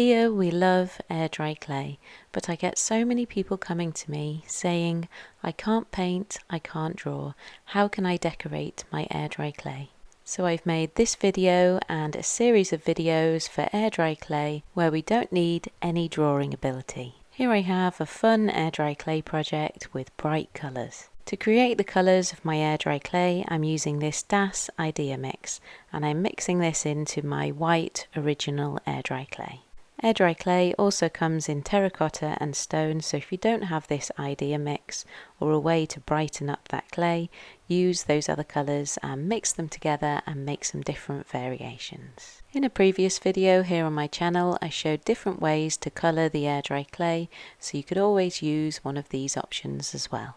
Here we love air dry clay, but I get so many people coming to me saying, I can't paint, I can't draw, how can I decorate my air dry clay? So I've made this video and a series of videos for air dry clay where we don't need any drawing ability. Here I have a fun air dry clay project with bright colours. To create the colours of my air dry clay, I'm using this Das Idea Mix, and I'm mixing this into my white original air dry clay. Air dry clay also comes in terracotta and stone, so if you don't have this idea mix or a way to brighten up that clay, use those other colours and mix them together and make some different variations. In a previous video here on my channel, I showed different ways to colour the air dry clay, so you could always use one of these options as well.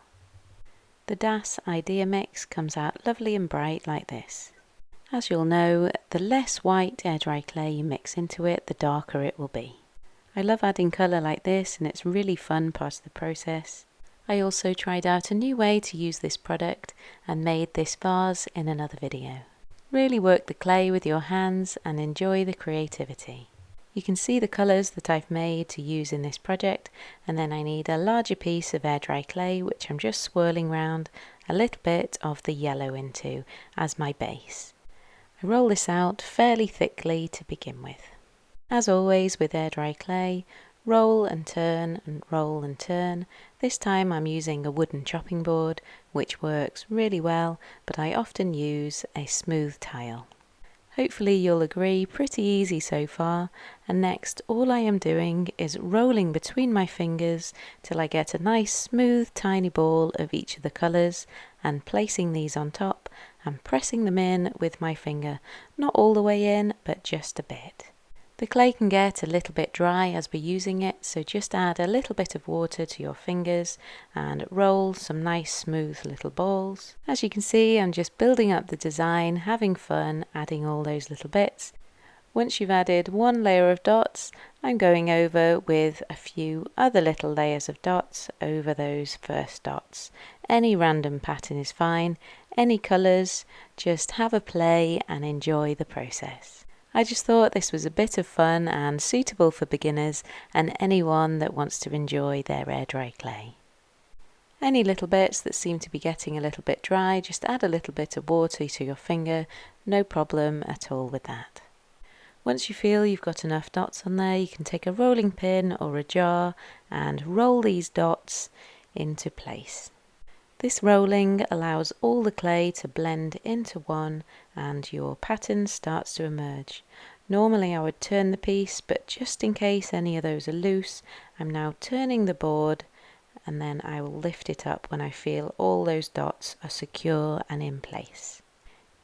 The Das Idea Mix comes out lovely and bright like this. As you'll know, the less white air dry clay you mix into it, the darker it will be. I love adding colour like this, and it's really fun part of the process. I also tried out a new way to use this product and made this vase in another video. Really work the clay with your hands and enjoy the creativity. You can see the colours that I've made to use in this project, and then I need a larger piece of air dry clay which I'm just swirling round a little bit of the yellow into as my base. I roll this out fairly thickly to begin with. As always with air dry clay, roll and turn and roll and turn. This time I'm using a wooden chopping board which works really well, but I often use a smooth tile. Hopefully you'll agree, pretty easy so far, and next all I am doing is rolling between my fingers till I get a nice smooth tiny ball of each of the colours and placing these on top and pressing them in with my finger, not all the way in but just a bit. The clay can get a little bit dry as we're using it, so just add a little bit of water to your fingers and roll some nice smooth little balls. As you can see, I'm just building up the design, having fun, adding all those little bits. Once you've added one layer of dots, I'm going over with a few other little layers of dots over those first dots. Any random pattern is fine, any colours, just have a play and enjoy the process. I just thought this was a bit of fun and suitable for beginners and anyone that wants to enjoy their air dry clay. Any little bits that seem to be getting a little bit dry, just add a little bit of water to your finger, no problem at all with that. Once you feel you've got enough dots on there, you can take a rolling pin or a jar and roll these dots into place. This rolling allows all the clay to blend into one and your pattern starts to emerge. Normally I would turn the piece, but just in case any of those are loose, I'm now turning the board and then I will lift it up when I feel all those dots are secure and in place.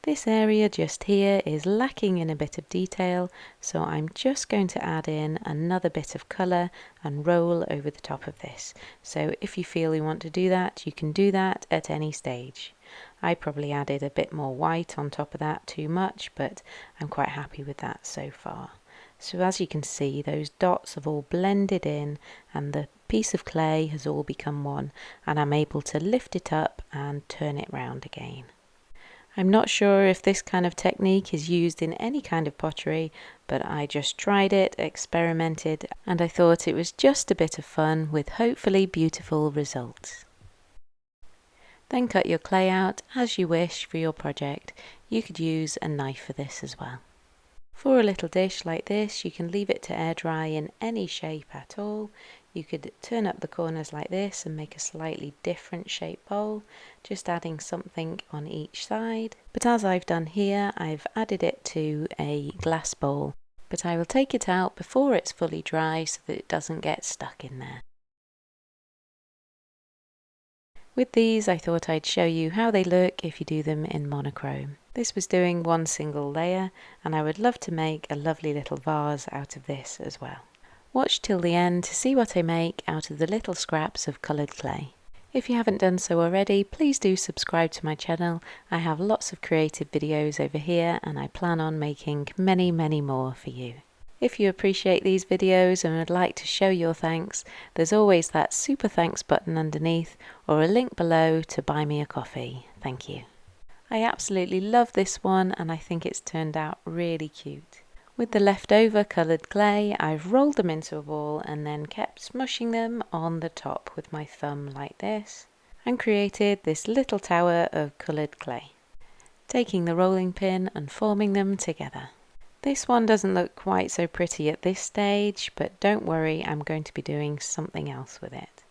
This area just here is lacking in a bit of detail, so I'm just going to add in another bit of colour and roll over the top of this. So if you feel you want to do that, you can do that at any stage. I probably added a bit more white on top of that, too much, but I'm quite happy with that so far. So as you can see, those dots have all blended in and the piece of clay has all become one, and I'm able to lift it up and turn it round again. I'm not sure if this kind of technique is used in any kind of pottery, but I just tried it, experimented, and I thought it was just a bit of fun with hopefully beautiful results. Then cut your clay out as you wish for your project. You could use a knife for this as well. For a little dish like this, you can leave it to air dry in any shape at all. You could turn up the corners like this and make a slightly different shaped bowl, just adding something on each side. But as I've done here, I've added it to a glass bowl, but I will take it out before it's fully dry so that it doesn't get stuck in there. With these, I thought I'd show you how they look if you do them in monochrome. This was doing one single layer, and I would love to make a lovely little vase out of this as well. Watch till the end to see what I make out of the little scraps of coloured clay. If you haven't done so already, please do subscribe to my channel. I have lots of creative videos over here and I plan on making many more for you. If you appreciate these videos and would like to show your thanks, there's always that super thanks button underneath or a link below to buy me a coffee. Thank you. I absolutely love this one and I think it's turned out really cute. With the leftover coloured clay, I've rolled them into a ball and then kept smushing them on the top with my thumb like this, and created this little tower of coloured clay, taking the rolling pin and forming them together. This one doesn't look quite so pretty at this stage, but don't worry, I'm going to be doing something else with it.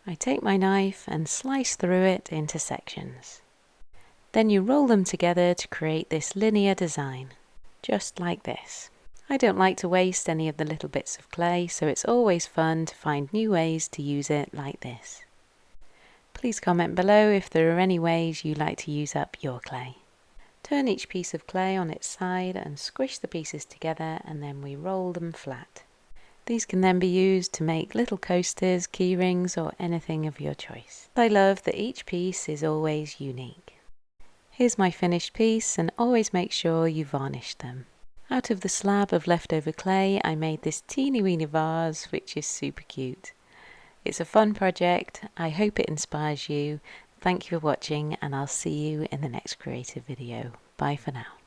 I take my knife and slice through it into sections. Then you roll them together to create this linear design, just like this. I don't like to waste any of the little bits of clay, so it's always fun to find new ways to use it like this. Please comment below if there are any ways you like to use up your clay. Turn each piece of clay on its side and squish the pieces together, and then we roll them flat. These can then be used to make little coasters, key rings, or anything of your choice. I love that each piece is always unique. Here's my finished piece, and always make sure you varnish them. Out of the slab of leftover clay, I made this teeny weeny vase, which is super cute. It's a fun project. I hope it inspires you. Thank you for watching, and I'll see you in the next creative video. Bye for now.